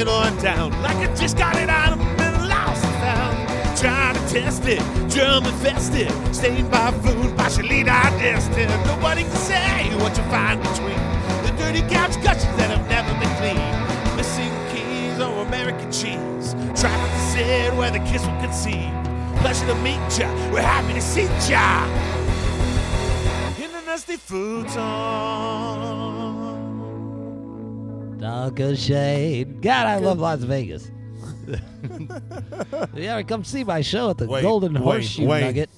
middle and down, like I just got it out of the middle, lost and found. Trying to test it, germ infested, stained by food, partially digested. Nobody can say what you find between the dirty couch gushers that have never been cleaned. Missing keys or American cheese, trapped the seed where the kiss will conceive. Pleasure to meet ya, we're happy to see ya in the nasty futon. Dog of shade. God, I love Las Vegas. Yeah, come see my show at the Golden Horseshoe Nugget.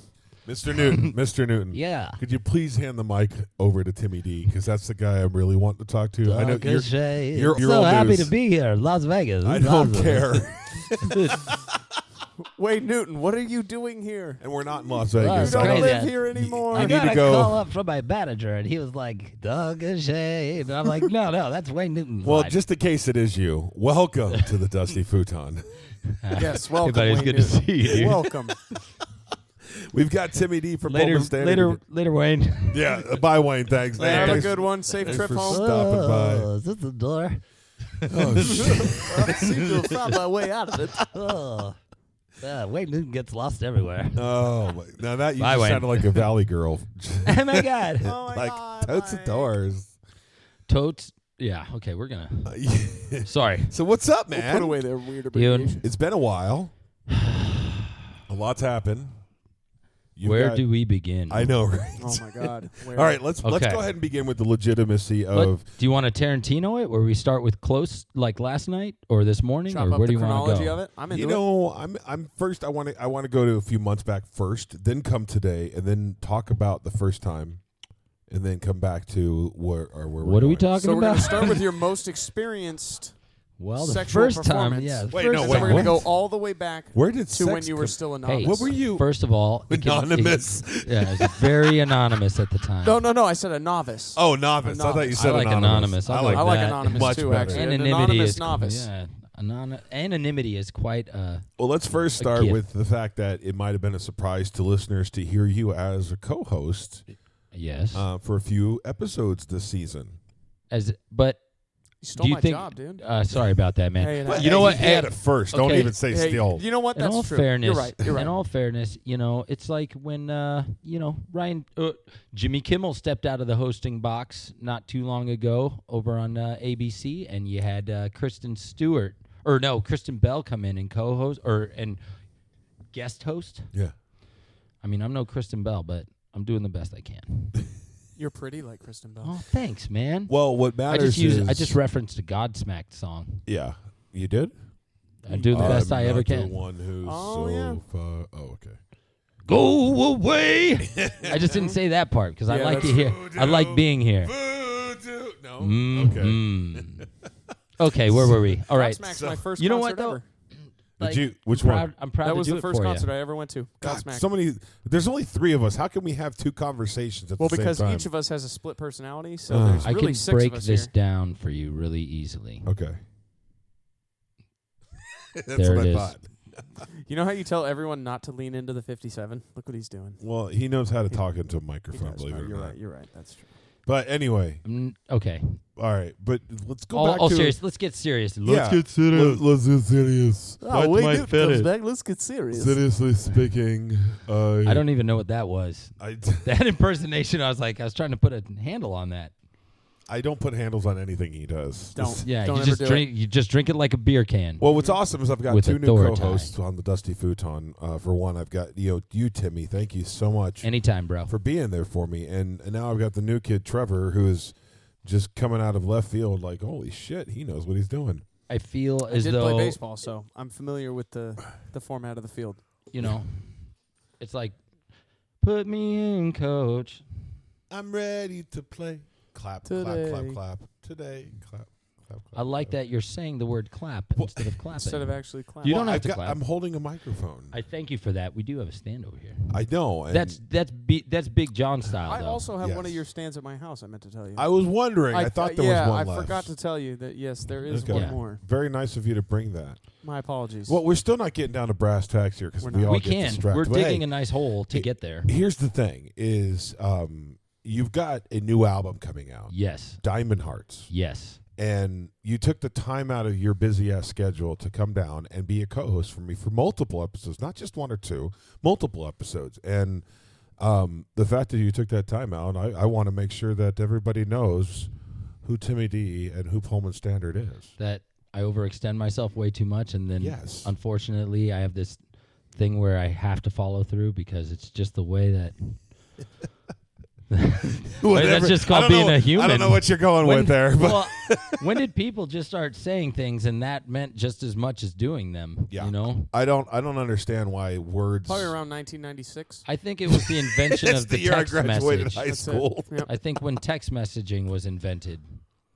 Mr. Newton, Mr. Newton. Yeah. Could you please hand the mic over to Timmy D? Because that's the guy I really want to talk to. Dog I know of you're shade. you're so old happy news. to be here, Las Vegas. I don't care. Wait, Newton, what are you doing here? And we're not in Las Well, Vegas. it's You don't crazy. live here anymore. I need got to a go. call up from my manager, and he was like, Dog of shade. And I'm like, no, that's Wayne Newton's Well, line. just in case it is you, welcome to the Dusty Futon. Yes, welcome. Everybody's Wayne good to Newton. see you, dude. Welcome. We've got Timmy D from Pullman Standard. later, Wayne. Yeah, bye, Wayne. Thanks. Have a Thanks- good one. Safe thanks trip for home. stopping by. Is this the door? Oh, shit. I seem to have found my way out of it. Oh. Wayne Newton gets lost everywhere. Oh, now that you Bye, just Wayne. sounded like a valley girl. Oh, my God. Oh, my Like, God. totes and Mike. doors. Totes. Yeah, okay, we're going to. Sorry. So what's up, We'll man? put away their weird Dude. abbreviation. It's been a while. A lot's happened. You've Where got- do we begin? I know, right? Oh, my God. Where? All right, let's Okay. go ahead and begin with the legitimacy What- of. do you want to Tarantino it, where we start with close, like last night or this morning, Chop or up where the do you want to chronology go? of it. I'm into You know, I'm first. I want to go to a few months back first, then come today, and then talk about the first time, and then come back to where we're What are we going. it. talking So we're going about? to start with your most experienced Well, the sexual first time, performance. yeah. Wait, first no, And wait, then we're going to what? go all the way back Where did to when sex you were come- still a Hey, novice. What were you? First of all, Anonymous. Yeah, it was very anonymous at the time. No. I said a novice. Oh, novice. I thought you I said like anonymous. I I like I like that. anonymous Much too, better. actually. An Anonymity anonymous is novice. Yeah, anonymity is quite. Well, let's first A start gift. with the fact that it might have been a surprise to listeners to hear you as a co-host Yes. for a few episodes this season. But You stole do you my think? job, dude. Sorry about that, man. Hey, But you know what? He had it first. Don't okay. even say Hey, steal. you know what? In That's all true. fairness, You're right. You're right. In all fairness, it's like when Jimmy Kimmel stepped out of the hosting box not too long ago over on ABC, and you had Kristen Bell come in and co-host and guest host. Yeah. I mean, I'm no Kristen Bell, but I'm doing the best I can. You're pretty like Kristen Bell. Oh, thanks, man. Well, what matters I is just referenced a Godsmacked song. yeah. You did. I'm doing the best I I'm ever not can. The one who's Oh, so yeah. far. Oh, okay. Go away. I just didn't say that part because I Yeah, like to that's hear. I like being here. Voodoo. No. Mm-hmm. Okay, where were we? All right. Godsmack's my first You know concert what, though? ever. Like, Did you? Which I'm one? proud, I'm proud That to was do the it first for concert you. I ever went to. God, Godsmack. so many. There's only 3 of us. How can we have 2 conversations at Well, the same because time? each of us has a split personality, so there's I really can 6 break of us this here. down for you really easily. Okay. That's There what it I is. thought. You know how you tell everyone not to lean into the 57? Look what he's doing. Well, he knows how to talk into a He microphone. does. Believe No, it or you're not. right. You're right. That's true. But anyway, Okay. all right. But let's go All, back all to serious. Let's get serious. Yeah. get serious. Let's get serious. Oh, wait, Newton comes back. Let's get serious. Seriously speaking, I don't even know what that was. I That impersonation, I was trying to put a handle on that. I don't put handles on anything he does. Don't. Yeah, Don't you ever just do drink. You just drink it like a beer can. Well, what's awesome is I've got With 2 a new Thor co-hosts on the Dusty Futon. For one, I've got you, Timmy. Thank you so much Anytime, bro. for being there for me. And now I've got the new kid, Trevor, who is just coming out of left field. Like, holy shit, he knows what he's doing. I feel I as did though play baseball, so I'm familiar with the format of the field. It's like, put me in, coach. I'm ready to play. Clap, Today. clap, clap, clap. Today, clap, clap, clap. I like that you're saying the word clap instead of clapping. Instead of actually clapping. You don't have to I've clap. I'm holding a microphone. I thank you for that. We do have a stand over here. I know. And That's Big John style. I though. also have one of Yes. your stands at my house, I meant to tell you. I was wondering. I thought there yeah, was one I left. forgot to tell you that, yes, there is Okay. one Yeah. more. Very nice of you to bring that. My apologies. Well, we're still not getting down to brass tacks here because We're we not. all we get can. distracted. We're But digging hey, a nice hole to get there. Here's the thing: is you've got a new album coming out, Yes. Diamond Hearts, Yes. And you took the time out of your busy-ass schedule to come down and be a co-host for me for multiple episodes, not just one or two, multiple episodes. And the fact that you took that time out, I want to make sure that everybody knows who Timmy D and who Pullman Standard is. That I overextend myself way too much, and then Yes. unfortunately I have this thing where I have to follow through because it's just the way that... That's just called being a human. I don't know what you're going with there. But Well, when did people just start saying things and that meant just as much as doing them? Yeah. You know? I don't understand why words. Probably around 1996. I think it was the invention It's of the the year I text graduated message. high That's school. it. Yep. I think when text messaging was invented.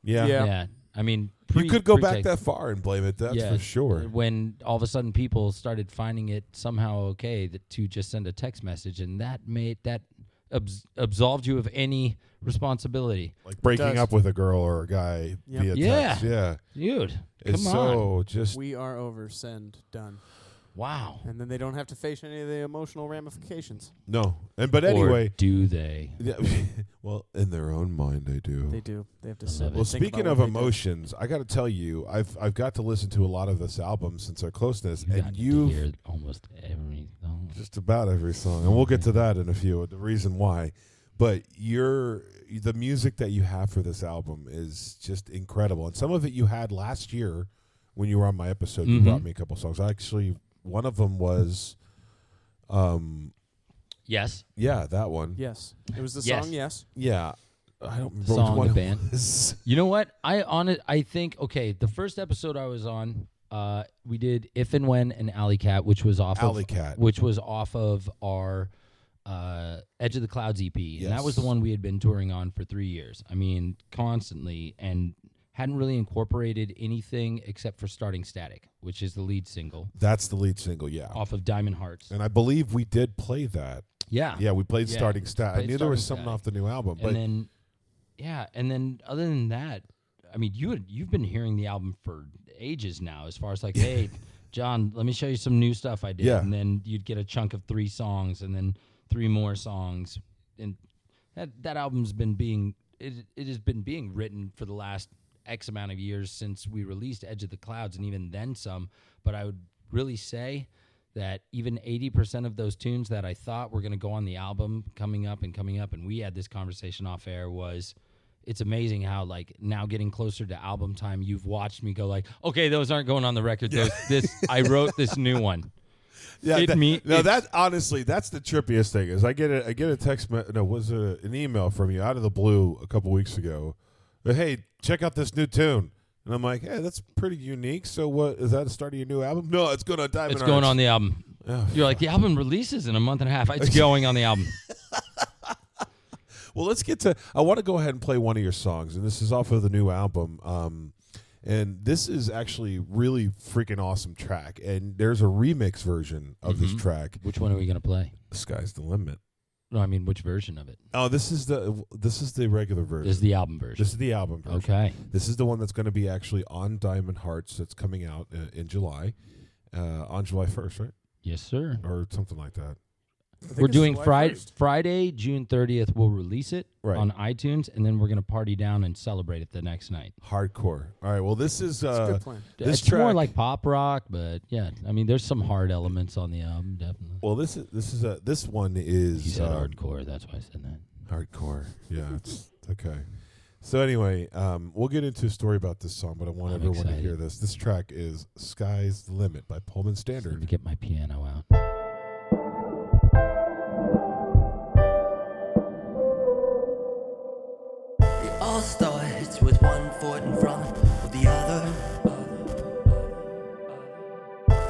Yeah. Yeah. I mean, You could go back pre-text- that far and blame it. That's Yeah, for sure. When all of a sudden people started finding it somehow okay to just send a text message, and that made that absolved you of any responsibility. Like breaking does. up with a girl or a guy Yep. via Yeah. text. Yeah. Dude, It's come on. so just. We are over. Send. Done. Wow. And then they don't have to face any of the emotional ramifications. No. But Or anyway. do they? Yeah, well, in their own mind, they do. They do. They have to I sit. love and it. Well, think speaking about of what they did. emotions, I got to tell you, I've got to listen to a lot of this album since our closeness, You got and to you've hear almost every song. just about every song, and we'll get to that in a few. The reason why, but the music that you have for this album is just incredible, and some of it you had last year when you were on my episode. You Mhm. brought me a couple songs. Actually, one of them was, Yes. yeah, that one. Yes. It was the Yes. song, yes. Yeah, I don't remember Song, which one the it band. was. You know what? I think okay. The first episode I was on, we did If and When and Alley Cat, which was off Alley of Cat. our Edge of the Clouds EP, and that was the Yes. one we had been touring on for 3 years. I mean, constantly, and hadn't really incorporated anything except for Starting Static, which is the lead single That's the lead single, yeah. off of Diamond Hearts. And I believe we did play that. Yeah. Yeah, we played Yeah, Starting Stat. I played knew there was Starting something Static. off the new album, but And then other than that, I mean, you've been hearing the album for ages now. As far as like, hey, John, let me show you some new stuff I did, Yeah. and then you'd get a chunk of 3 songs, and then 3 more songs, and that album's been being it has been being written for the last X amount of years since we released Edge of the Clouds, and even then some. But I would really say that even 80% of those tunes that I thought were going to go on the album coming up, and we had this conversation off air, was it's amazing how, like, now getting closer to album time, you've watched me go like, okay, those aren't going on the record. I wrote this new one. yeah, It- that honestly, that's the trippiest thing. Is I get a text, an email from you out of the blue a couple weeks ago. Hey, check out this new tune, and I'm like, hey, that's pretty unique. So what is that? The start of your new album? No, it's going on Diamond. It's going Hearts. on the album. Oh, You're like, the album releases in a month and a half. It's going on the album. Well, let's get to. I want to go ahead and play one of your songs, and this is off of the new album. And this is actually really freaking awesome track. And there's a remix version of this track. Which one are we going to play? The Sky's the Limit. No, I mean, which version of it? Oh, this is the regular version. This is the album version. This is the album version. Okay. This is the one that's going to be actually on Diamond Hearts. That's coming out in July, on July 1st, right, Yes, sir. or something like that. I think We're it's doing July 1st. Friday, June 30th. We'll release it Right. on iTunes, and then we're going to party down and celebrate it the next night. Hardcore. All right. Well, this is It's a good plan. This It's more track- like pop rock, but yeah, I mean, there's some hard elements on the album, definitely. well. This one is You said hardcore, that's why I said that. hardcore. Yeah, it's okay. So anyway, we'll get into a story about this song, but I want I'm everyone to excited. hear this. This track is "Sky's the Limit" by Pullman Let me Standard. get my piano out. It all starts with one foot in front of the other.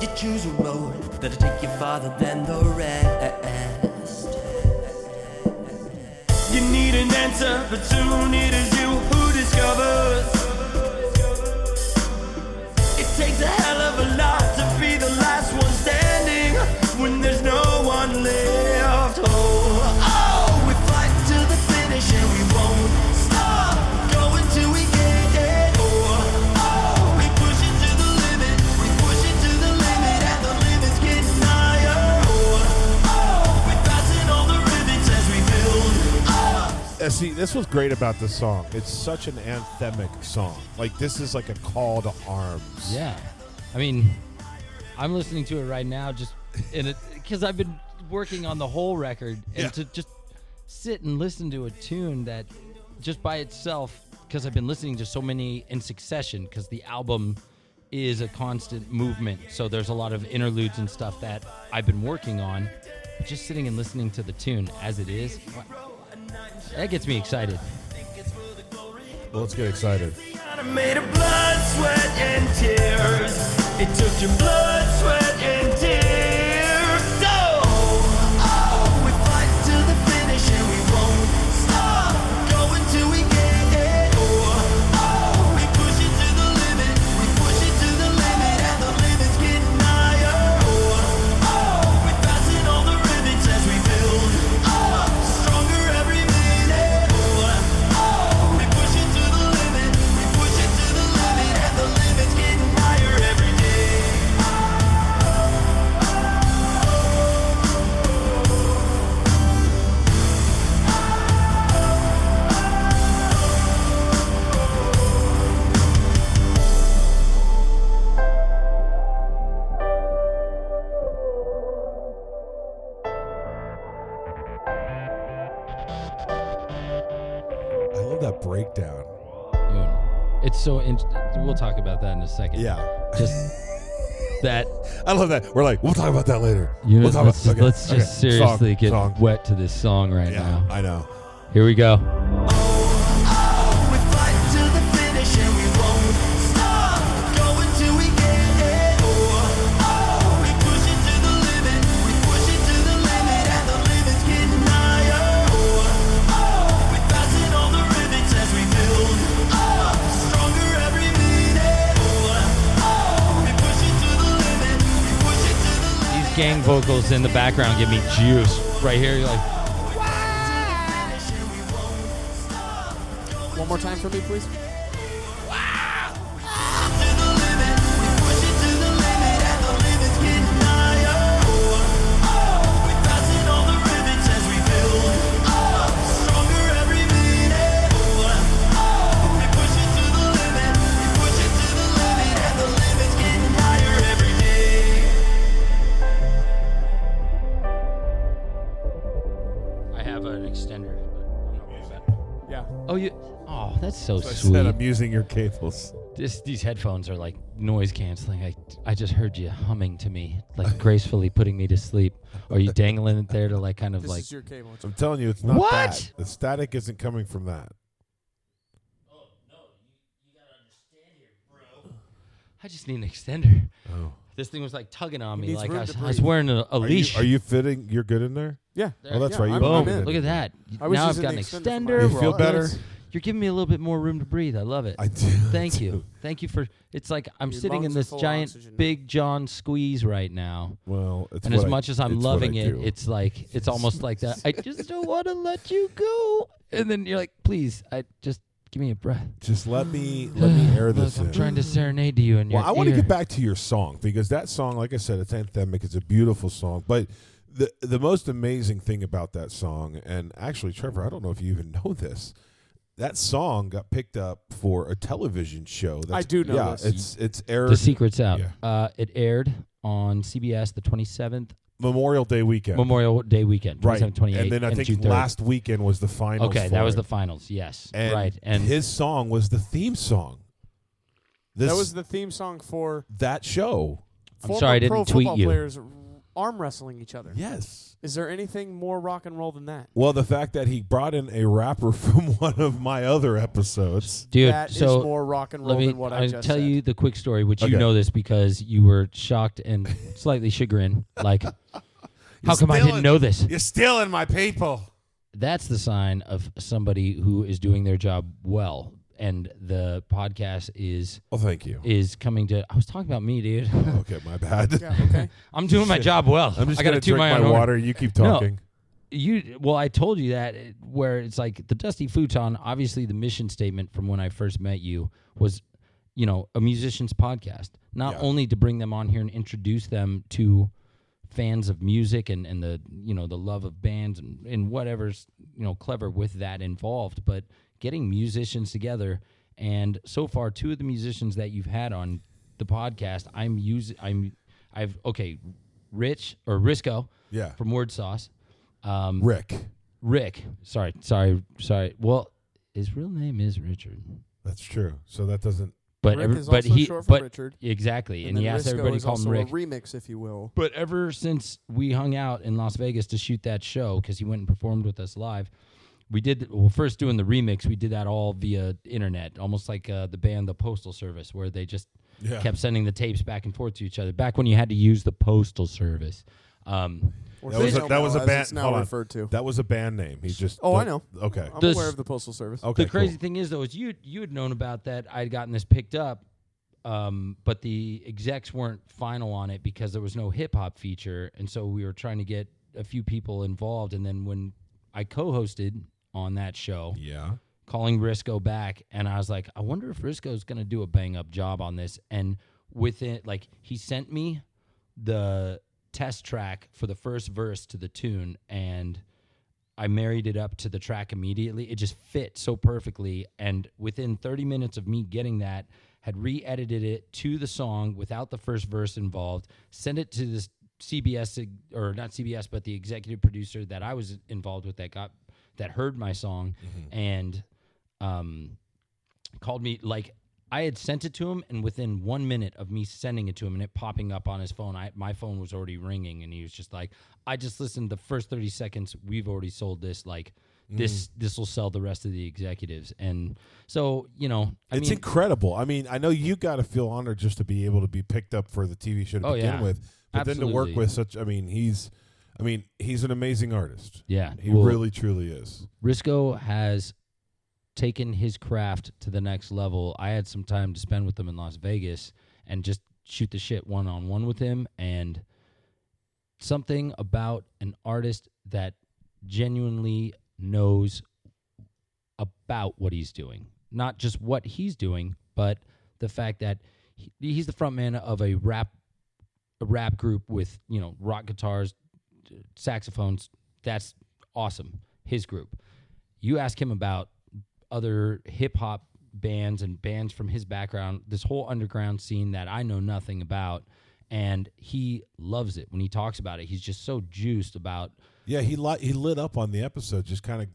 You choose a road that'll take you farther than the rest. You need an answer, but soon it is you who discovers. It takes a hell of a lot to be the last one standing when there's no one left. Oh, we fight to the finish and we won't stop going till we get it. Oh, we push it to the limit, we push it to the limit, and the limit's getting higher. Oh, we're passing all the rivets as we build. As See, this was great about this song. It's such an anthemic song. Like, this is like a call to arms. Yeah. I mean, I'm listening to it right now just in it because I've been working on the whole record, and to just sit and listen to a tune that just by itself, because I've been listening to so many in succession, because the album is a constant movement, so there's a lot of interludes and stuff that I've been working on. Just sitting and listening to the tune as it is, that gets me excited. Well, let's get excited. Made of blood, sweat, and tears. It took your blood, sweat, and tears. So, we fight to the finish and we won't stop going till we get it. We push it to the limit. We push it to the limit, and the limit's getting higher. We're passing all the rivets as we build up, stronger every minute. We push it to the limit. We push it to the limit, and the limit's getting higher every day. I love that breakdown. Dude, it's so we'll talk about that in a second. Yeah. Just that. I love that. We're like, we'll talk about that later. Let's just Okay. seriously get Song. wet to this song right Yeah, now. I know. Here we go. We fight to the finish and we won't stop going till we get it. We push it to the limit. We push it to the limit, and the limit's getting higher. We're passing all the rivets as we build up, stronger every minute. We push it to the limit. We push it to the limit. These gang vocals in the background give me juice. Right here, you're like, One more time for me, please. I have an extender, but I'm not worried about it. Yeah. Oh, that's so I sweet. said I'm using your cables. These headphones are like noise canceling. I just heard you humming to me, like gracefully putting me to sleep. Are you dangling it there to like kind of This like? is your cable. I'm telling you, it's not What? that. The static isn't coming from that. I just need an extender. Oh. This thing was like tugging on He me, needs like room I to was breathe. wearing a leash. Are you fitting? You're good in there? Yeah. Oh, that's right. You I'm don't Boom! need it Look at that. I was Now I've using got an the extender for extender. my- You We're feel all better? good. You're giving me a little bit more room to breathe. I love it. I do. Thank you. too. Thank you for. It's like I'm Your sitting in lungs are this full of giant oxygen now. Big John squeeze right now. Well, it's And what as I- much as I'm it's what loving I it, do. it's like it's almost like that. I just don't want to let you go. And then you're like, please, I just give me a breath. Just let me air this Look, I'm in. trying to serenade to you in your Well, I want to ear. get back to your song because that song, like I said, it's anthemic. It's a beautiful song. But the most amazing thing about that song, and actually, Trevor, I don't know if you even know this, that song got picked up for a television show. I do know yeah, this. it's aired The secret's out. Yeah. It aired on CBS the 27th, Memorial Day weekend. Memorial Day weekend, Right. 27th, 28th, And then I think June 3rd. last weekend was the finals. Okay, for that was it. the finals. Yes, And right. And his song was the theme song. That was the theme song for that show. I'm former sorry I didn't pro tweet football you. players arm wrestling each other. Yes. Is there anything more rock and roll than that? Well, the fact that he brought in a rapper from one of my other episodes. dude, That is so more rock and roll let me than what I I'll just tell said. you the quick story, which Okay. you know this because you were shocked and slightly chagrined. Like, how come I didn't know this? You're stealing my people. That's the sign of somebody who is doing their job well. And the podcast Well, thank you. is coming to. I was talking about me, dude. Okay, my bad. Yeah, okay. I'm doing my job well. I'm just I going got to drink my own horn. water. You keep No. talking. Well, I told you that where it's like the Dusty Futon. Obviously, the mission statement from when I first met you was, a musician's podcast. Not Yeah. only to bring them on here and introduce them to fans of music and the the love of bands and whatever's clever with that involved, but getting musicians together. And so far, two of the musicians that you've had on the podcast, Risko, from Wordsauce, Rick. Sorry. Well, his real name is Richard. That's true. So that doesn't. Rick is also short for Richard. Exactly, and he then asked Risko everybody is to call him also Rick. a remix, if you will. But ever since we hung out in Las Vegas to shoot that show, because he went and performed with us live, we did first doing the remix. We did that all via internet, almost like the band The Postal Service, where they just kept sending the tapes back and forth to each other. Back when you had to use the Postal Service. That was a band. It's now referred to. That was a band name. He just. I know. Okay. I'm aware of the Postal Service. Okay. The crazy thing is, though, is you had known about that. I'd gotten this picked up, but the execs weren't final on it because there was no hip hop feature, and so we were trying to get a few people involved. And then when I co-hosted on that show, calling Risko back, and I was like, I wonder if Risko's going to do a bang up job on this. And with it, like, he sent me the test track for the first verse to the tune, and I married it up to the track immediately. It just fit so perfectly, and within 30 minutes of me getting that, had re-edited it to the song without the first verse involved, sent it to the CBS, or not CBS, but the executive producer that I was involved with that heard my song, and called me. Like, I had sent it to him, and within 1 minute of me sending it to him and it popping up on his phone, my phone was already ringing, and he was just like, I just listened the first 30 seconds. We've already sold this. Like, this will sell the rest of the executives. And so, it's incredible. I mean, I know you got to feel honored just to be able to be picked up for the TV show to begin with, but then to work with such, he's an amazing artist. Yeah. He really, truly is. Risko has taken his craft to the next level. I had some time to spend with him in Las Vegas and just shoot the shit one-on-one with him, and something about an artist that genuinely knows about what he's doing. Not just what he's doing, but the fact that he's the frontman of a rap group with, rock guitars, saxophones. That's awesome. His group. You ask him about other hip-hop bands and bands from his background, this whole underground scene that I know nothing about, and he loves it. When he talks about it, he's just so juiced about. Yeah, he lit up on the episode, just kind of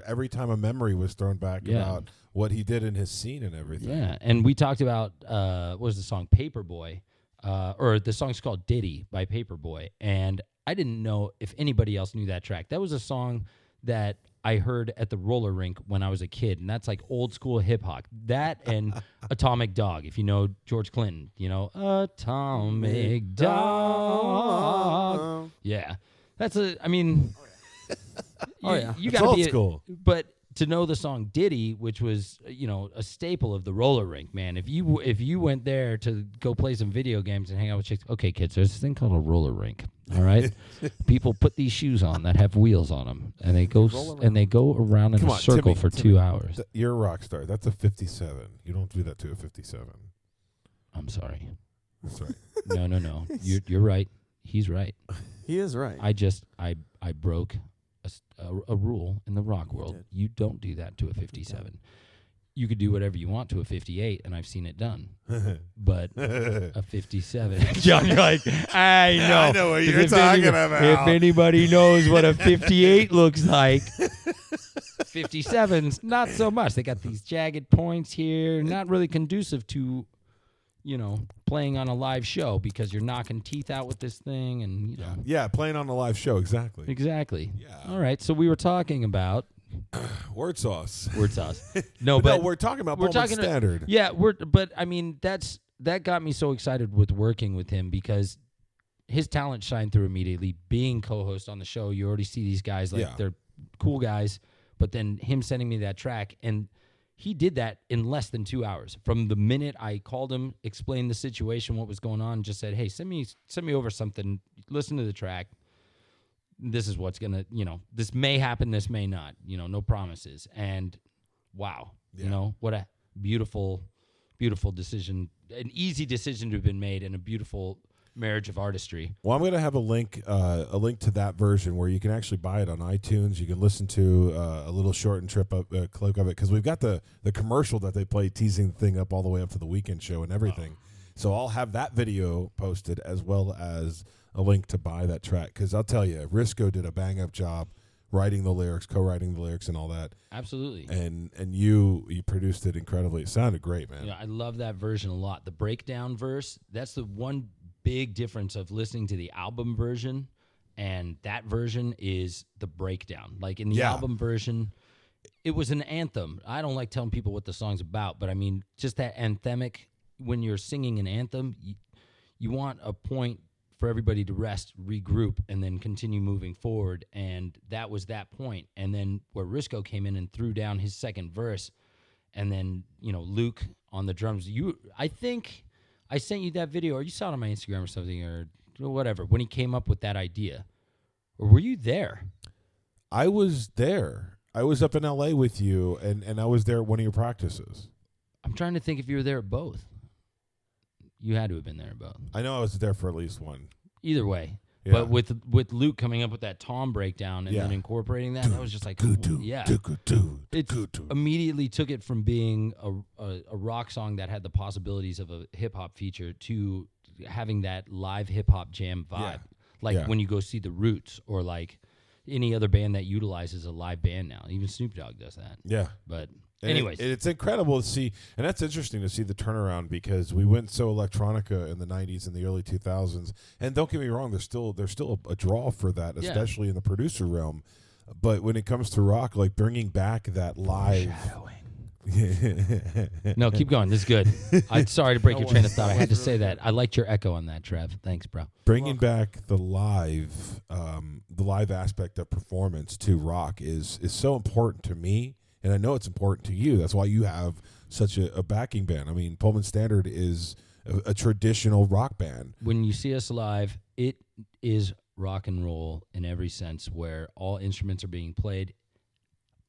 every time a memory was thrown back about what he did in his scene and everything. Yeah, and we talked about, what was the song, Paperboy, or the song's called Diddy by Paperboy, and I didn't know if anybody else knew that track. That was a song that I heard at the roller rink when I was a kid, and that's like old school hip hop. That and Atomic Dog, if you know George Clinton, Atomic Dog. Yeah, that's you got to be old school. But to know the song Diddy, which was a staple of the roller rink, man. If you went there to go play some video games and hang out with chicks, okay, kids, there's this thing called a roller rink. All right, people put these shoes on that have wheels on them, and they go around in a circle for 2 hours. You're a rock star. That's a 57. You don't do that to a 57. I'm sorry. Sorry. No. You're right. He's right. He is right. I broke a rule in the rock world. You don't do that to a 57. You could do whatever you want to a 58, and I've seen it done. But a 57. John, you're like, I know. I know what you're talking about. If anybody knows what a 58 looks like, 57's not so much. They got these jagged points here, not really conducive to, playing on a live show because you're knocking teeth out with this thing and, Yeah, playing on a live show, exactly. Exactly. Yeah. All right, so we were talking about Wordsauce. No, but we're talking about Pullman Standard. Yeah, that got me so excited with working with him because his talent shined through immediately. Being co-host on the show, you already see these guys they're cool guys, but then him sending me that track, and he did that in less than 2 hours. From the minute I called him, explained the situation, what was going on, just said, "Hey, send me over something. Listen to the track. This is what's gonna, this may happen, this may not, no promises." And wow, what a beautiful, beautiful decision, an easy decision to have been made, and a beautiful marriage of artistry. Well, I'm going to have a link to that version where you can actually buy it on iTunes. You can listen to a little shortened clip of it because we've got the commercial that they play teasing the thing up all the way up to the weekend show and everything. So I'll have that video posted as well as a link to buy that track because I'll tell you, Risko did a bang-up job writing the lyrics, co-writing the lyrics and all that. Absolutely. And you produced it incredibly. It sounded great, man. Yeah, I love that version a lot. The breakdown verse, that's the one big difference of listening to the album version and that version is the breakdown. Like in the album version, it was an anthem. I don't like telling people what the song's about, but I mean, just that anthemic, when you're singing an anthem, you want a point for everybody to rest, regroup, and then continue moving forward. And that was that point. And then where Risko came in and threw down his second verse, and then, Luke on the drums. I think I sent you that video, or you saw it on my Instagram or something, or whatever, when he came up with that idea. Or were you there? I was there. I was up in L.A. with you, and I was there at one of your practices. I'm trying to think if you were there at both. You had to have been there at both. I know I was there for at least one. Either way. Yeah. But with Luke coming up with that tom breakdown and then incorporating that was just like, it immediately took it from being a rock song that had the possibilities of a hip-hop feature to having that live hip-hop jam vibe. When you go see The Roots or like any other band that utilizes a live band now. Even Snoop Dogg does that. Yeah. But and anyways. It's incredible to see, and that's interesting to see the turnaround because we went so electronica in the 90s and the early 2000s. And don't get me wrong, there's still a draw for that, especially in the producer realm. But when it comes to rock, like bringing back that live... No, keep going. This is good. I'm sorry to break your train of thought. I had to say that. I liked your echo on that, Trev. Thanks, bro. Bringing back the live aspect of performance to rock is so important to me. And I know it's important to you. That's why you have such a backing band. I mean, Pullman Standard is a traditional rock band. When you see us live, it is rock and roll in every sense where all instruments are being played,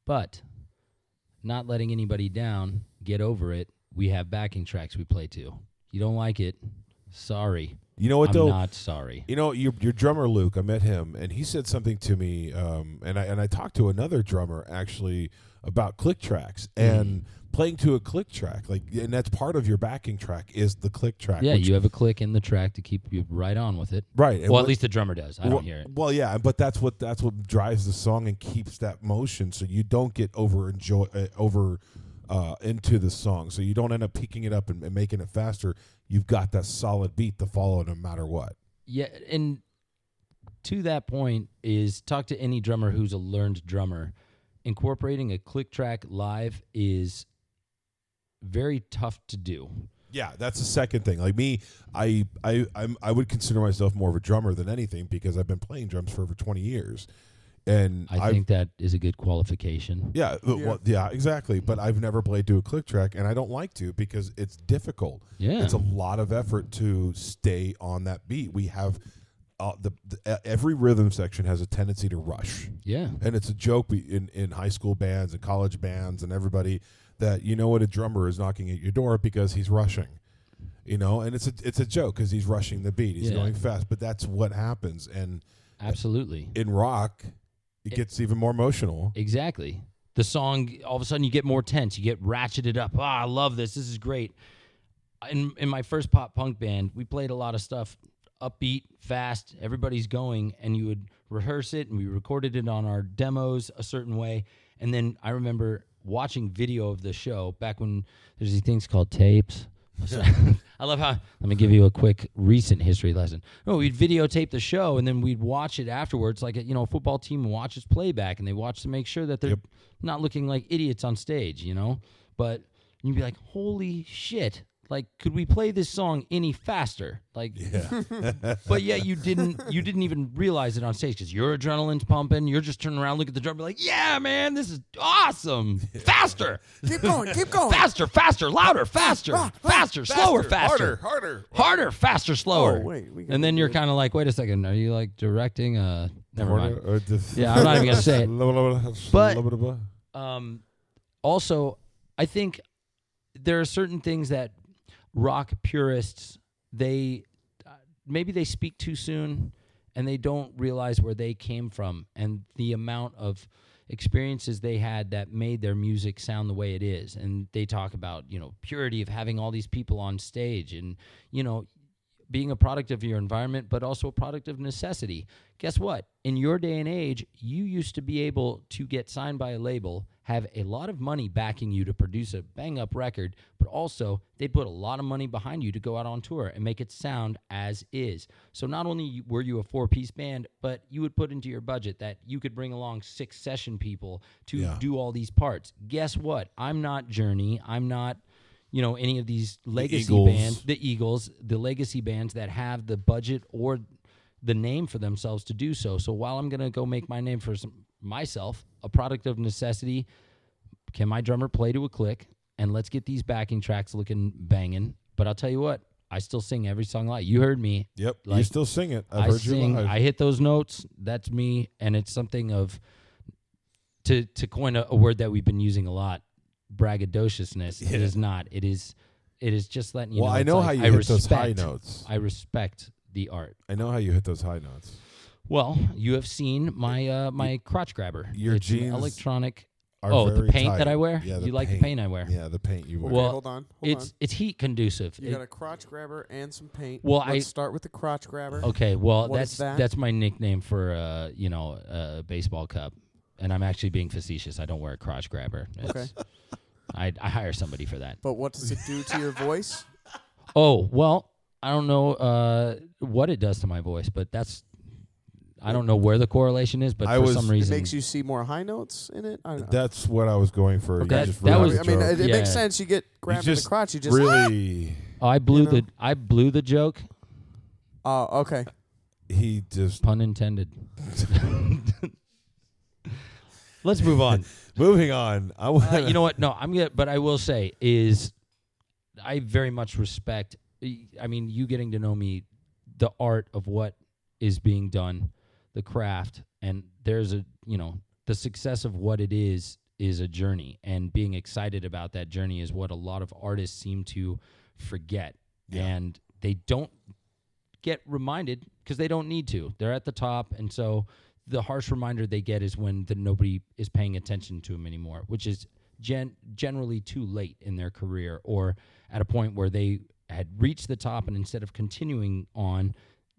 but not letting anybody down. Get over it. We have backing tracks we play to. You don't like it? Sorry. You know what, though? I'm not sorry. You know, your drummer, Luke, I met him, and he said something to me, and I talked to another drummer, actually, about click tracks and playing to a click track. And that's part of your backing track is the click track. Yeah, you have a click in the track to keep you right on with it. Right. Well, at least the drummer does. I don't hear it. Well, yeah, but that's what drives the song and keeps that motion so you don't get over into the song. So you don't end up peaking it up and making it faster. You've got that solid beat to follow no matter what. Yeah, and to that point is talk to any drummer who's a learned drummer. Incorporating a click track live is very tough to do. Yeah, that's the second thing. Like me, I would consider myself more of a drummer than anything because I've been playing drums for over 20 years. And I think that is a good qualification. Yeah, well, yeah, exactly. But I've never played to a click track, and I don't like to because it's difficult. Yeah, it's a lot of effort to stay on that beat. We have every rhythm section has a tendency to rush. Yeah, and it's a joke in high school bands and college bands and everybody that what a drummer is knocking at your door because he's rushing. And it's a joke because he's rushing the beat. He's going fast, but that's what happens. And absolutely in rock. It gets even more emotional. Exactly. The song, all of a sudden, you get more tense. You get ratcheted up. I love this. This is great. In my first pop punk band, we played a lot of stuff upbeat, fast. Everybody's going, and you would rehearse it, and we recorded it on our demos a certain way. And then I remember watching video of the show back when there's these things called tapes. I love how, let me give you a quick recent history lesson. We'd videotape the show and then we'd watch it afterwards, like a football team watches playback and they watch to make sure that they're not looking like idiots on stage, But you'd be like, holy shit. Like, could we play this song any faster? Like, but yeah, you didn't even realize it on stage because your adrenaline's pumping. You're just turning around, look at the drummer, like, yeah, man, this is awesome. Faster. Keep going. Faster, louder, faster, slower, faster. Harder, faster, slower. Oh, wait. And then you're kind of like, wait a second, are you like directing? Never mind. I'm not even going to say it. But also, I think there are certain things that rock purists, they maybe they speak too soon and they don't realize where they came from and the amount of experiences they had that made their music sound the way it is. And they talk about, purity of having all these people on stage and, being a product of your environment, but also a product of necessity. Guess what? In your day and age, you used to be able to get signed by a label, have a lot of money backing you to produce a bang-up record, but also they put a lot of money behind you to go out on tour and make it sound as is. So not only were you a 4-piece band, but you would put into your budget that you could bring along 6 session people to do all these parts. Guess what? I'm not Journey. I'm not any of these legacy bands, the Eagles, the legacy bands that have the budget or the name for themselves to do so. So while I'm going to go make my name for myself, a product of necessity, can my drummer play to a click? And let's get these backing tracks looking banging. But I'll tell you what, I still sing every song live. You heard me. Yep, you still sing it. I've heard sing, you live. I hit those notes. That's me. And it's something of, to coin a word that we've been using a lot, braggadociousness. It is not. It is just letting you know. Well, I know how you hit those high notes. I respect the art. I know how you hit those high notes. Well, you have seen my my crotch grabber. Your jeans an electronic. are the very paint tight. that I wear. Yeah, you like the paint I wear. Yeah, the paint you wear. Well, hold on. It's heat conducive. You got a crotch grabber and some paint. Well, Let's start with the crotch grabber. Okay, well What is that? that's my nickname for a baseball cup, and I'm actually being facetious. I don't wear a crotch grabber. Okay. I hire somebody for that. But what does it do to your voice? Oh, well, I don't know what it does to my voice, but I don't know where the correlation is, but for some It reason makes you see more high notes in it? I don't know. That's what I was going for. Okay. You just That ruined was- the I mean, joke. it Yeah. makes sense. You get grabbed in the just crotch. You just really. Oh, I blew You know? the joke. Oh, okay. He just Pun intended. Let's move on. moving on. You know what? No, I'm gonna. But I will say is, I very much respect. I mean, you getting to know me, the art of what is being done, the craft, and there's the success of what it is a journey, and being excited about that journey is what a lot of artists seem to forget, and they don't get reminded because they don't need to. They're at the top, and so the harsh reminder they get is when nobody is paying attention to them anymore, which is generally too late in their career or at a point where they had reached the top, and instead of continuing on,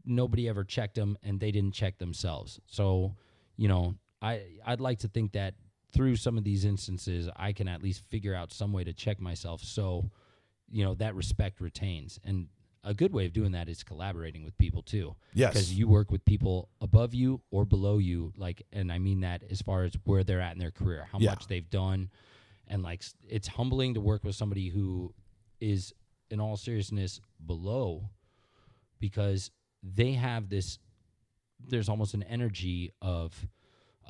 nobody ever checked them and they didn't check themselves. So, I'd like to think that through some of these instances, I can at least figure out some way to check myself so, that respect retains. And a good way of doing that is collaborating with people too. Yes. Because you work with people above you or below you, and I mean that as far as where they're at in their career, how much they've done. And it's humbling to work with somebody who is, in all seriousness, below, because they have there's almost an energy of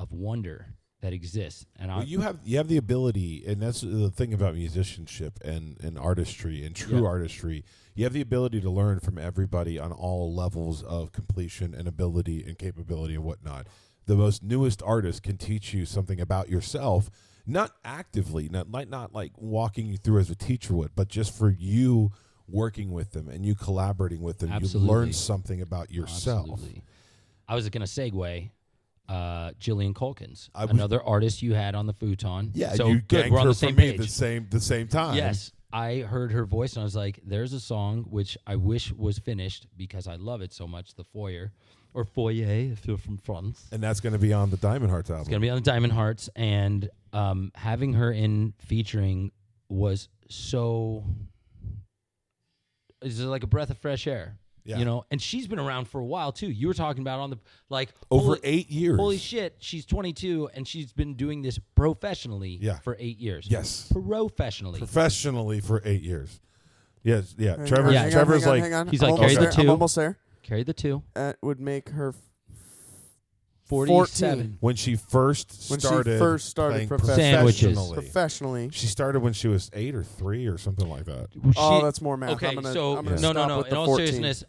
wonder that exists. And you have the ability, and that's the thing about musicianship and artistry and true artistry. You have the ability to learn from everybody on all levels of completion and ability and capability and whatnot. The most newest artist can teach you something about yourself, not actively, not like walking you through as a teacher would, but just for you working with them and you collaborating with them. Absolutely. You learn something about yourself. Absolutely. I was going to segue. Jillian Calkins, another artist you had on the Futon. Yeah, so you good. ganked We're on her the same from me page. the same time. Yes, I heard her voice and I was like, "There's a song which I wish was finished because I love it so much." The Foyer, or Foyer, if you're from France. And that's going to be on the Diamond Hearts album. It's gonna be on the Diamond Hearts, and having her in featuring was so. It's like a breath of fresh air. Yeah. And she's been around for a while too. You were talking about on the Over 8 years. Holy shit, she's 22 and she's been doing this professionally for 8 years. Yes. Professionally for 8 years. Yes, yeah. Hang Trevor's on, Trevor's hang on, like hang on. he's I'm like, almost carry the there. I'm two. almost there. Carry the 2. That would make her 47. when she first started playing Sandwiches. Professionally. She started when she was 8 or 3 or something like that. Oh, that's more math. Okay, I'm gonna so stop no. with In the all 14. seriousness,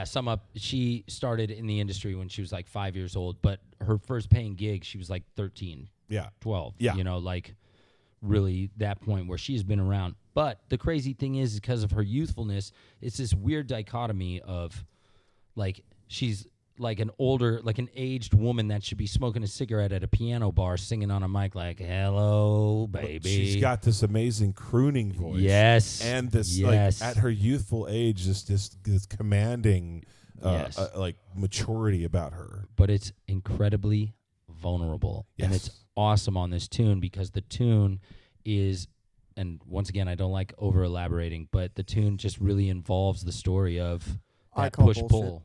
sum up. She started in the industry when she was like 5 years old, but her first paying gig, she was like 13, Yeah. 12. Yeah. Really that point where she's been around. But the crazy thing is because of her youthfulness, it's this weird dichotomy of like she's like an aged woman that should be smoking a cigarette at a piano bar, singing on a mic like, hello, baby. She's got this amazing crooning voice. Yes. And this, Yes. like, at her youthful age, this commanding, Yes. like, maturity about her. But it's incredibly vulnerable. Yes. And it's awesome on this tune because the tune is, and once again, I don't like over-elaborating, but the tune just really involves the story of I that call push-pull.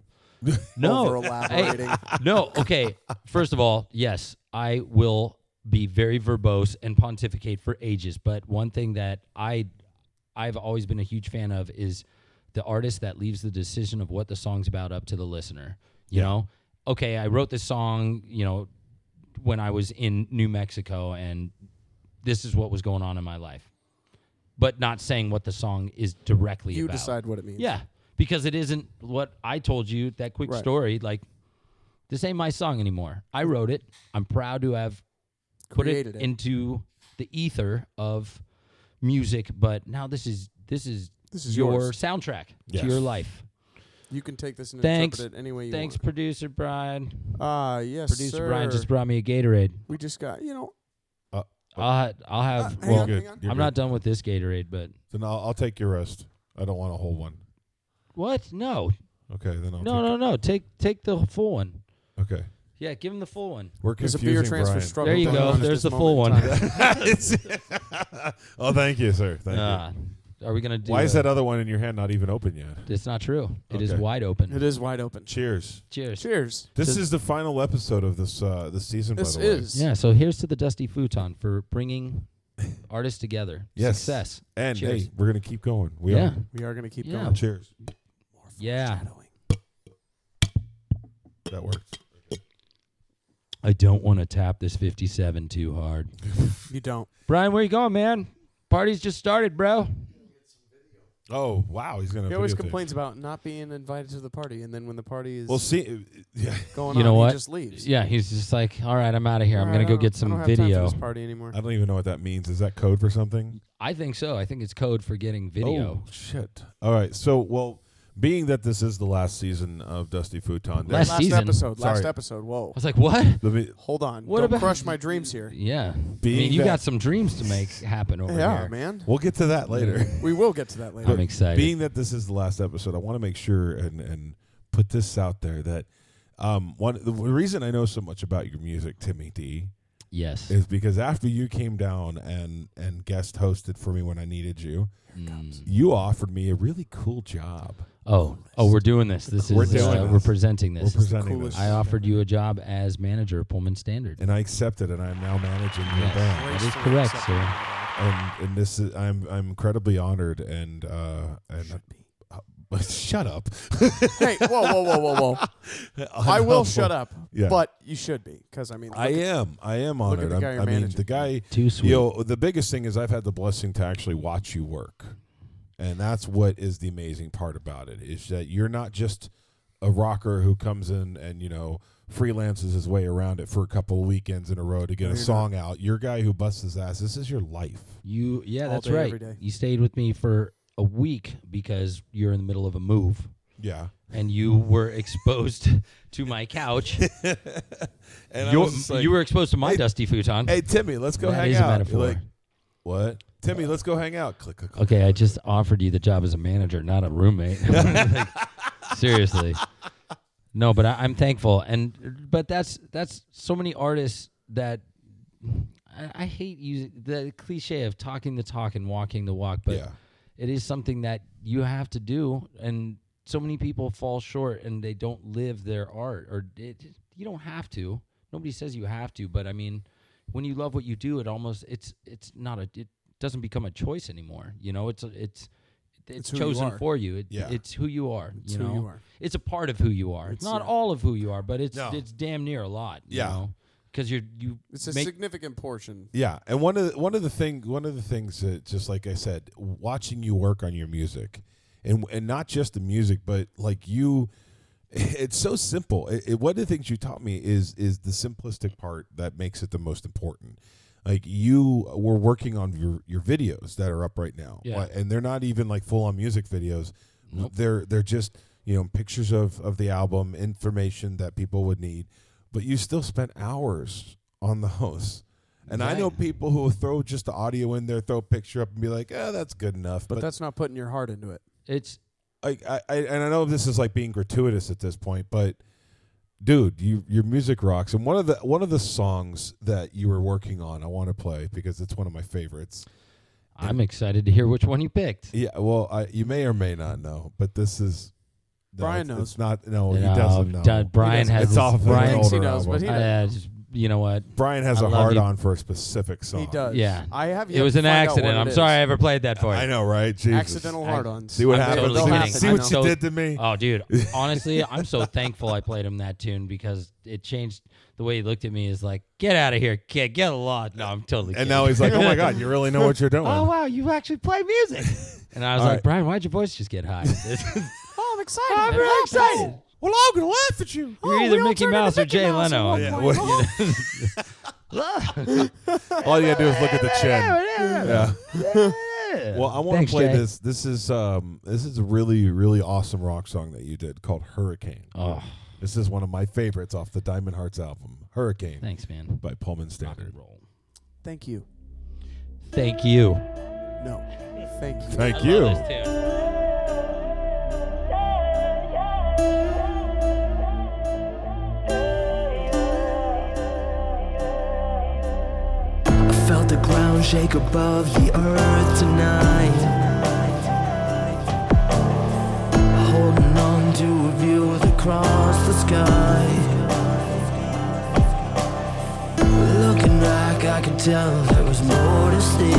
No. Over-elaborating. No, okay. First of all, yes, I will be very verbose and pontificate for ages, but one thing that I've always been a huge fan of is the artist that leaves the decision of what the song's about up to the listener. You know? Okay, I wrote this song, when I was in New Mexico, and this is what was going on in my life. But not saying what the song is directly You about. decide what it means. Yeah, because it isn't what I told you, that quick Right. story. Like, this ain't my song anymore. I wrote it. I'm proud to have put Created it it. into the ether of music, but now this is your yours. soundtrack Yes. to your life. You can take this and Thanks. interpret it any way you Thanks, want. producer Brian. Yes, Producer sir. Brian just brought me a Gatorade. We just got, I'll have. hang well, on, Good. hang on. You're I'm good. not done with this Gatorade, but Then I'll take your rest. I don't want a whole one. what? No, Okay, then I'll no. Take the full one. Okay. Yeah, give him the full one. We're There's a confusing beer transfer Brian. struggle. There you going go. on at There's this the full moment in one. time. Oh, thank you, sir. Thank you. Are we gonna do? Why is that other one in your hand not even open yet? It's not true. It is Okay. wide open. It is wide open. Cheers. Cheers. Cheers. This So- is the final episode of this season, This by the way. is. Yeah. So here's to the Dusty Futon for bringing artists together. Yes. Success. And Cheers. hey, we're going to keep going. We Yeah. are. We are going to keep Yeah. going. Cheers. Yeah. That works. I don't want to tap this 57 too hard. You don't. Brian, where you going, man? Party's just started, bro. Oh, wow. He's going to He always complains about not being invited to the party, and then when the party is Well, see, yeah. going You know on, what? he just leaves. Yeah, he's just like, all right, I'm out of here. I'm All gonna right, go I get don't- I some don't have time for video. this party anymore. I don't even know what that means. Is that code for something? I think so. I think it's code for getting video. Oh, shit. All right. So, well, being that this is the last season of Dusty Futon, Last Last season. episode. Last Sorry. episode. Whoa. I was like, what? let me- Hold on. What Don't about- crush my dreams here. Yeah. Being you that- got some dreams to make happen over Yeah, here. man. we'll get to that later. We will get to that later. I'm excited. Being that this is the last episode, I want to make sure and put this out there that the reason I know so much about your music, Timmy D, yes. is because after you came down and guest hosted for me when I needed you, you offered me a really cool job. Oh, we're doing this. This We're is doing this. we're presenting this. We're presenting coolest this. I offered you a job as manager of Pullman Standard. And I accepted, and I'm now managing your Yes. band. That is Gracefully correct, accepted. sir. And this is I'm incredibly honored and shut up. Hey, whoa. I will shut up, Yeah. but you should be, because, I mean, I am look honored. at the guy you're I mean, managing. the guy. Too sweet. The biggest thing is I've had the blessing to actually watch you work, and that's what is the amazing part about it is that you're not just a rocker who comes in and freelances his way around it for a couple of weekends in a row to get No, a you're song out. You're a guy who busts his ass. This is your life. Yeah, All that's day, right. every day. You stayed with me for a week because you're in the middle of a move. Yeah. And you were exposed to my couch. And You were exposed to my Hey, dusty futon. Hey Timmy, let's go That hang is a out. metaphor. You're like, what? Timmy, let's go hang out. Click, click, click. Okay, I just offered you the job as a manager, not a roommate. Like, seriously. No, but I'm thankful, but that's so many artists that I hate using the cliche of talking the talk and walking the walk, but Yeah. it is something that you have to do, and so many people fall short and they don't live their art, or you don't have to. Nobody says you have to, but I mean, when you love what you do, it doesn't become a choice anymore. It's who you chosen are. for you. Yeah. It's who you are. It's you who know, you are. it's a part of who you are. It's not all of who you are, but it's No. it's damn near a lot. Yeah. Because you It's a make significant portion. Yeah, and one of the things that, just like I said, watching you work on your music, and not just the music, but like you, it's so simple. One of the things you taught me is the simplistic part that makes it the most important. Like you were working on your videos that are up right now, Yeah. and they're not even like full on music videos. Nope. They're just pictures of the album, information that people would need, but you still spent hours on those. And I know people who will throw just the audio in there, throw a picture up, and be like, that's good enough. But that's not putting your heart into it. It's and I know this is like being gratuitous at this point, but dude, your music rocks. And one of the songs that you were working on, I want to play because it's one of my favorites. I'm excited to hear which one you picked. Yeah, well, you may or may not know, but this is Brian knows. It's not. No, he doesn't know. Brian He doesn't. has. It's off of an Brian, older he knows, album. but he doesn't. you know what? Brian has I a love hard you. on for a specific song. He does. Yeah. I have. It was an accident. I'm sorry I ever played that for you. I know, right? Jesus. Accidental hard-ons. See what I'm happened? totally See kidding. what you did to me? Oh, dude. Honestly, I'm so thankful I played him that tune because it changed the way he looked at me. Is like, get out of here, kid. Get a lot. No, I'm totally kidding. And now he's like, oh my God, you really know what you're doing. Oh, wow, you actually play music. And I was All like, right. Brian, why'd your voice just get high? Oh, I'm excited. I'm really excited. Well, I'm going to laugh at you. You're either Mickey Mouse or Jay Leno. Yeah, all you got to do is look at the chin. Yeah. Well, I want Thanks, to play Jay. this. This is a really, really awesome rock song that you did called Hurricane. Oh, This is one of my favorites off the Diamond Hearts album, Hurricane thanks, man. by Pullman Standard. Thank you. Thank you. No. Thank you. Thank I you. love this tune. I felt the ground shake above the earth tonight, holding on to a view across the sky. Looking back, I could tell there was more to see,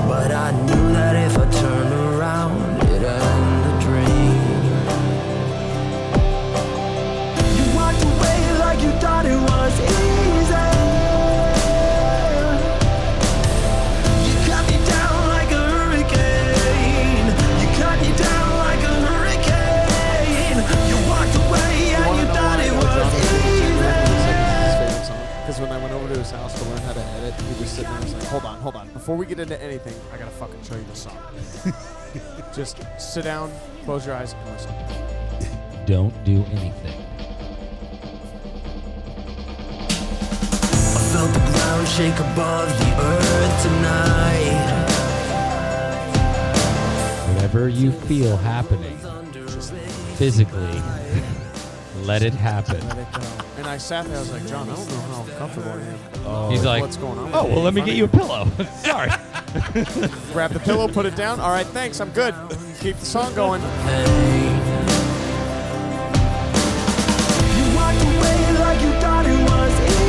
but I knew that if I turned around, it'd end the dream. You walked away like you thought it was easy. You cut me down like a hurricane. You cut me down like a hurricane. You walked away and you thought it was easy. Because when I went over to his house to learn how to edit, he was sitting there and was like, hold on. Before we get into anything, I gotta fucking show you the song. Just sit down, close your eyes, and listen. Don't do anything. I felt the ground shake above the earth tonight. Whatever you feel happening physically, let it happen. Let it go. And I sat there, I was like, John, I don't know how comfortable I am. He's like, what's going on? oh, well, let me get you a pillow. Sorry. Grab the pillow, put it down. All right, thanks, I'm good. Keep the song going. You walked away like you thought it was easy.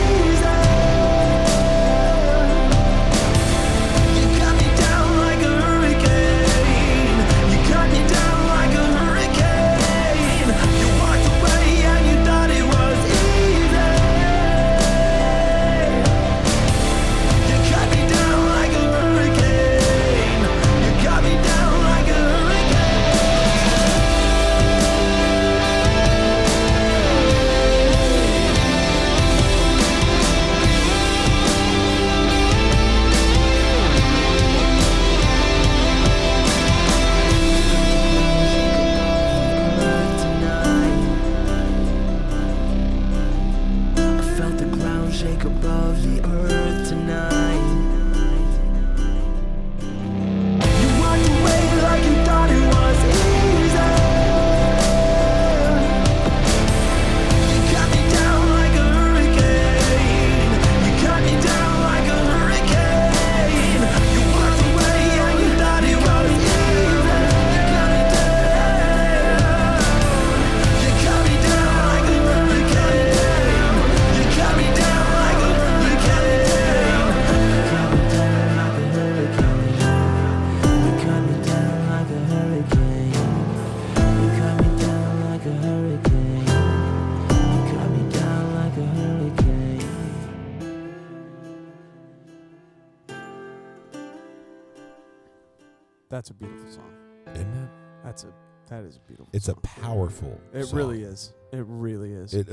You cut me down like a hurricane. You cut me down like a hurricane. You walked away and you thought it was easy. You cut me down like a hurricane. You cut me down like a hurricane. I felt the ground shake above the earth tonight. You walked away like you thought it was easy. You cut me down like a hurricane. You cut me down like a hurricane. You walked away and you thought it was easy. You cut me down like a hurricane. You cut me down like a hurricane. You cut me down like a hurricane. You cut me down like a hurricane. You cut me down like a hurricane. That's a beautiful song. Isn't it? That is a beautiful It's a song. powerful It song. really is. It really is. It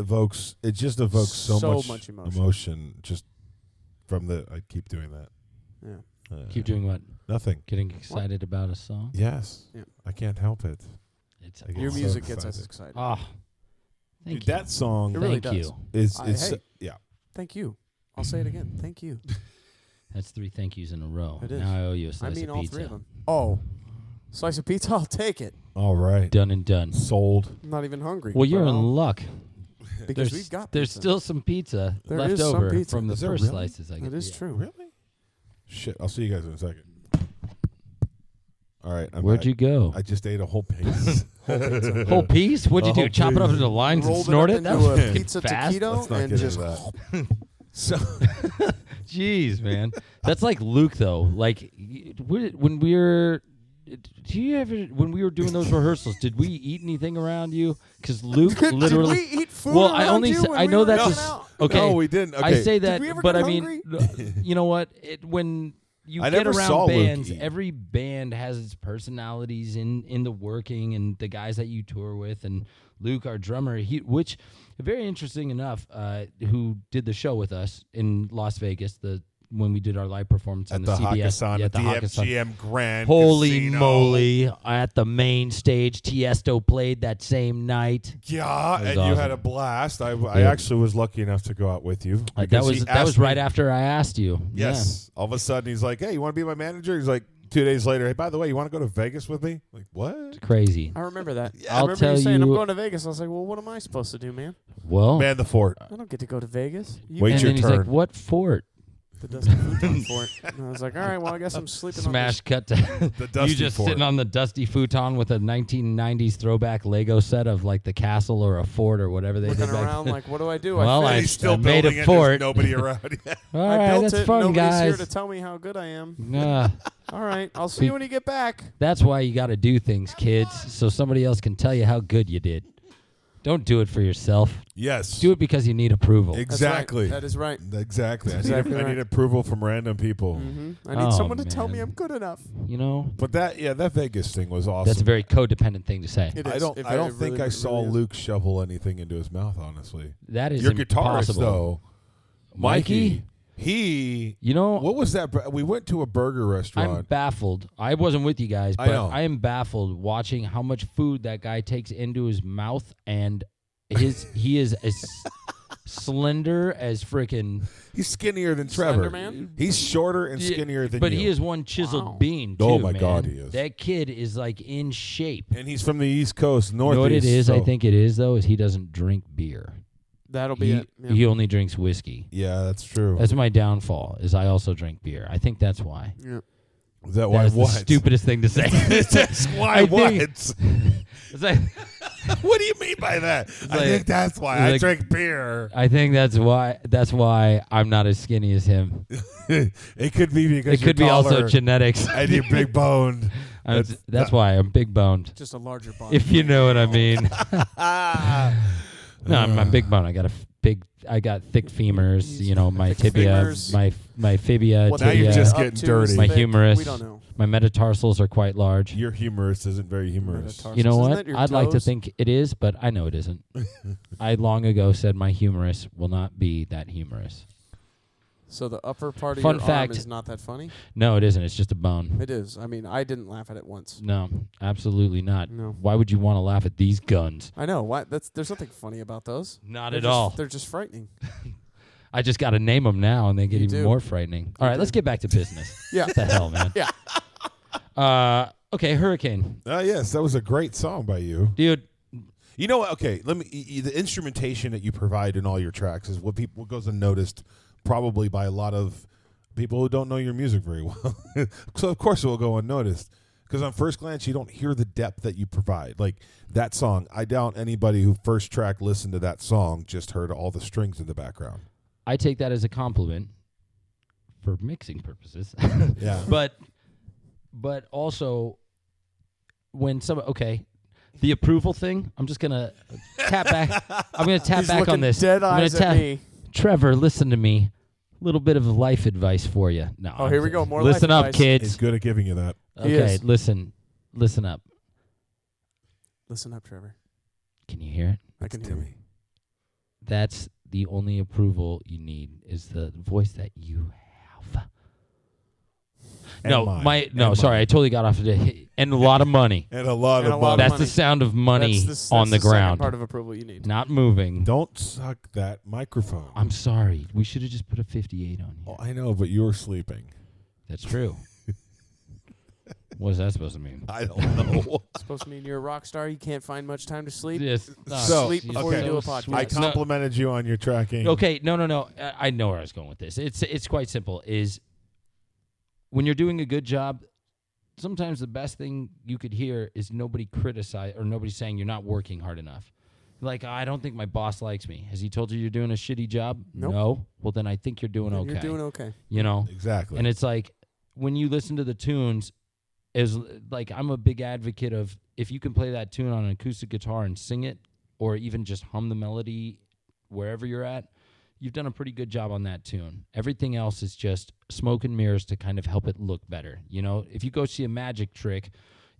just evokes so So much much emotion. emotion just from the, I keep doing that. Yeah. Keep doing what? Nothing. Getting excited about a song? Yes. Yeah. I can't help it. It's I get Your so music gets excited. us excited. Oh, thank Dude, you. that song It really Thank does. you. is Hey. yeah. Thank you. I'll say it again. Thank you. That's 3 thank yous in a row. It is. Now I owe you a I slice mean of all pizza. 3 of them. Oh, slice of pizza? I'll take it. All right. Done and done. Sold. I'm not even hungry. Well, you're but in I'll- luck. because we've got There's pizza. still some pizza There left is some over pizza. from the Is there first really? slices I That got. is Yeah. true. Really? Shit. I'll see you guys in a second. All right. I'm Where'd back. you go? I just ate a whole piece. Whole piece? What'd you A do? whole Chop it up piece. into lines and Rolled snort it it? up That into was a fucking pizza fast. taquito Let's not and get just into that. So Jeez, man. That's like Luke, though. Like, when we were... Do you ever... When we were doing those rehearsals, did we eat anything around you? Because Luke literally... Did we eat food Well, I around only you sa- when I we know were that's hanging just- out? okay. No, we didn't. Okay. I say that, we ever but get I mean, hungry? you know what? When you I get never around saw Luke bands, eat. every band has its personalities in the working and the guys that you tour with. And Luke, our drummer, which very interesting enough, who did the show with us in Las Vegas, when we did our live performance on At the the CBS, Hakkasan, yeah, at the Hakkasan. MGM Grand Holy Casino. moly! At the main stage, Tiesto played that same night. Yeah, That was and you awesome. had a blast. I Yeah. actually was lucky enough to go out with you. That because he was asked right me- after I asked you. Yes. All of a sudden, he's like, "Hey, you want to be my manager?" He's like, 2 days later, "Hey, by the way, you want to go to Vegas with me?" Like, what? Yeah. Crazy. I remember that. Yeah, I I'll remember tell you saying I'm you- going to Vegas. I was like, well, what am I supposed to do, man? Well, Man the fort. I don't get to go to Vegas. You Wait and your then he's turn. like, "What fort?" the Dusty Futon fort. And I was like, all right, well, I guess I'm sleeping Smash cut to The Dusty you just Fort. sitting on the dusty futon with a 1990s throwback Lego set of like the castle or a fort or whatever they on did looking back around then. like, what do I do? Well, And I he's still made building a it. fort. There's nobody around. All I right, built that's it. fun, Nobody's guys. here to tell me how good I am. Nah, All right, I'll see you when you get back. that's why you got to do things, kids, so somebody else can tell you how good you did. Don't do it for yourself. Yes. Do it because you need approval. Exactly. That is right. Exactly. Exactly I right. need approval from random people. I need Oh, someone to tell me man. I'm good enough. You know, But that Vegas thing was awesome. that's a very codependent thing to say. It I is. don't It I don't really- think I it saw really is. Luke shovel anything into his mouth, honestly. That is Your guitarist impossible. though, Mikey, he you know, what was that? We went to a burger I'm restaurant. baffled. I wasn't with you guys, I but know. I am baffled watching how much food that guy takes into his mouth, and he is as slender as freaking. He's skinnier than Trevor. Slender Man? He's shorter and skinnier than But you. he is one chiseled Wow. bean. Too, Oh my man. God, he is. That kid is like in shape. And he's from the East Coast, You Northeast. know what it is? I so- think it is though. Is he doesn't drink beer. That'll be He it. Yeah. he only drinks whiskey. Yeah, that's true. That's my downfall. Is I also drink beer. I think that's why. Yeah. Is that why That's what? the stupidest thing to say. That's why I what? think- It's like, What do you mean by that? I like- think that's why it's I like- drink beer. I think that's why I'm not as skinny as him. It could be because It could be you're also taller genetics. and you're big boned. That's why I'm big boned. Just a larger body. If you know what I mean. No, I'm big bone. I got thick femurs. You know, my Thick tibia, femurs. my fibia, What Now tibia. you're just up getting to dirty. is My thick. humerus. We don't know. My metatarsals are quite large. Your humorous isn't very humorous. Metatarsals. You know Isn't what? that your I'd like to toes? think it is, but I know it isn't. I long ago said my humerus will not be that humorous. So the upper part of Fun your fact. arm is not that funny? No, it isn't. It's just a bone. It is. I mean, I didn't laugh at it once. No, absolutely not. No. Why would you want to laugh at these guns? I know. Why? There's nothing funny about those. Not They're at just- all. They're just frightening. I just got to name them now, and they get You even do. more frightening. All right, let's get back to business. Yeah. What the hell, man? Yeah. Okay, Hurricane. Yes, that was a great song by you. Dude, You know what? Okay, let me. The instrumentation that you provide in all your tracks is what goes unnoticed, probably by a lot of people who don't know your music very well. So of course it will go unnoticed because on first glance you don't hear the depth that you provide. Like that song, I doubt anybody who first track listened to that song just heard all the strings in the background. I take that as a compliment for mixing purposes. Yeah. But also when the approval thing, I'm just going to tap back. I'm going to tap He's back looking on this. dead I'm gonna eyes at me. Trevor, listen to me. A little bit of life advice for you. No. Oh, here we go. More Listen life up, advice. He's kids. good at giving you that. He Okay, is. listen up. Listen up, Trevor. Can you hear it? I can hear me. That's the only approval you need is the voice that you have. And mine. And sorry, I totally got off of it. And a lot of money. And a lot And of a lot of money. That's the sound of money That's on the second ground. part of approval you need. Not moving. Don't suck that microphone. I'm sorry. We should have just put a 58 on here. Oh, I know, but you were sleeping. That's true. What is that supposed to mean? I don't know. It's supposed to mean you're a rock star. You can't find much time to sleep. Yes. So, sleep before okay. you do a podcast. I complimented you on your tracking. Okay, no. I know where I was going with this. It's quite simple. Is when you're doing a good job, sometimes the best thing you could hear is nobody criticize or nobody saying you're not working hard enough. Like, I don't think my boss likes me. Has he told you you're doing a shitty job? Nope. No. Well, then I think you're doing okay. You're doing okay. You know? Exactly. And it's like when you listen to the tunes, is like I'm a big advocate of if you can play that tune on an acoustic guitar and sing it, or even just hum the melody wherever you're at, you've done a pretty good job on that tune. Everything else is just smoke and mirrors to kind of help it look better. You know, if you go see a magic trick,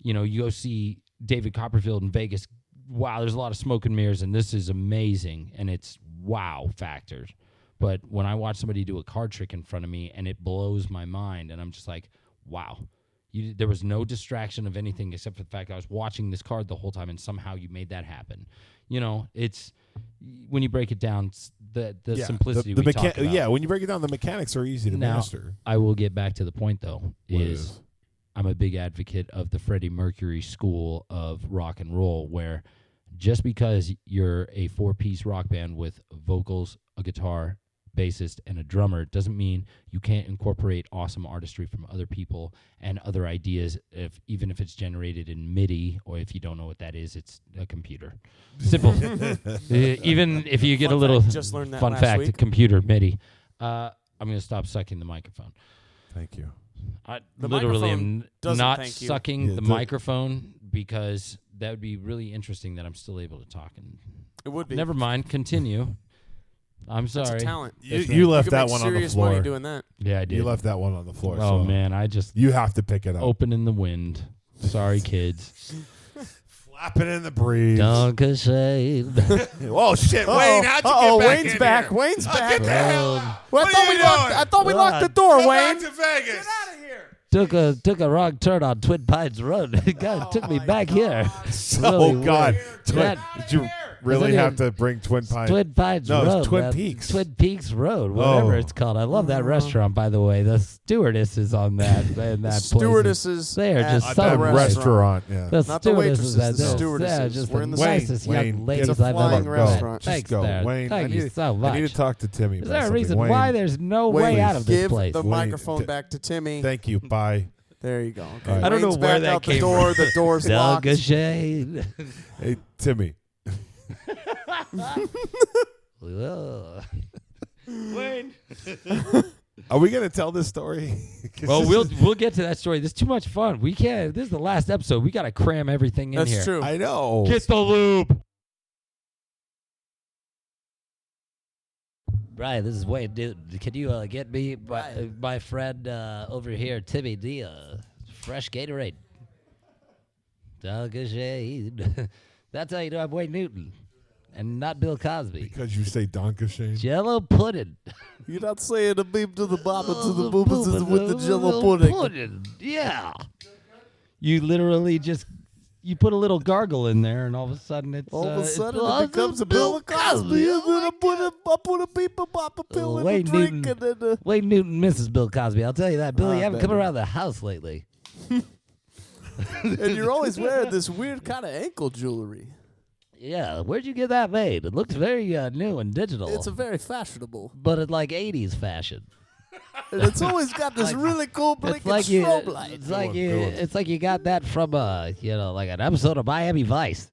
you know, you go see David Copperfield in Vegas, wow, there's a lot of smoke and mirrors, and this is amazing, and it's wow factors. But when I watch somebody do a card trick in front of me, and it blows my mind, and I'm just like, wow. There was no distraction of anything except for the fact I was watching this card the whole time, and somehow you made that happen. You know, it's when you break it down, it's the simplicity we talk about. Yeah, when you break it down, the mechanics are easy to Now, master. I will get back to the point, though, What is I'm a big advocate of the Freddie Mercury school of rock and roll, where just because you're a 4-piece rock band with vocals, a guitar, bassist, and a drummer doesn't mean you can't incorporate awesome artistry from other people and other ideas, even if it's generated in MIDI, or if you don't know what that is, it's a computer. Simple. Even if you get Fun a little fact, just learned that fun last fact, week. computer MIDI. I'm going to stop sucking the microphone. Thank you. I The literally microphone am doesn't not thank you. sucking Yeah, the the- microphone because that would be really interesting that I'm still able to talk. And It would be. never mind, continue. I'm That's sorry. a talent. You left could that make one on the serious money floor. doing that. Yeah, I did. You left that one on the floor. Oh so man, I just you have to pick it up. open in the wind. Sorry, kids. Flapping in the breeze. Dankeschön. Oh shit, Wayne! How'd you get back Wayne's in back. here? Wayne's Oh, back. get the hell out! Well, What are you doing? I thought we locked the door, Go Wayne. back to Vegas. took a wrong turn on Twin Pines Road. God, took me back here. Oh Really God! weird. Did you really have to bring Twin Pines? Twin Pines No, it's Road. Twin man. Peaks. Twin Peaks Road, whatever Oh. it's called. I love that restaurant, by the way. The stewardess is on that. And that Stewardesses They are at just the so that nice. restaurant. Yeah. The Not the waitresses, stewardesses, the yeah, stewardesses. just We're the in the nicest Wayne, young ladies it's a I've flying ever met. restaurant. Thanks, Just go, there. Wayne. Thank you so much. I need to talk to Timmy. Is about there a something. reason Wayne, why there's no Wayne, way out of this give place? the Wayne, microphone back to Timmy. Thank you. Bye. There you go. Okay. All right. I don't know Wayne's where back that out the came door. from. The door's locked. Dankeschön. Hey, Timmy. Wayne. Are we gonna tell this story? 'Cause Well, this we'll get to that story. This is too much fun. We can't. This is the last episode. We got to cram everything in That's here. true. I know. Get the lube. Right, this is Wayne. Dude, can you get me my friend over here, Timmy D, fresh Gatorade? Dankeschön. That's how you know I'm Wayne Newton and not Bill Cosby. Because you say Dankeschön. Jello pudding. You're not saying the beep to the bop and to the boop with the jello pudding. Yeah. You literally just you put a little gargle in there, and all of a sudden it's All of a it's sudden awesome. it becomes a Bill Cosby. And then I put a beep a bop a pill in the Wayne drink Newton. and then Wayne Newton misses Bill Cosby. I'll tell you that. Bill, you haven't come better. around the house lately. and you're always wearing this weird kind of ankle jewelry. Yeah, where'd you get that made? It looks very new and digital. It's a very fashionable. but in like 80s fashion. And it's always got this really cool blinking It's like you. strobe light. It's like you got that from like an episode of Miami Vice.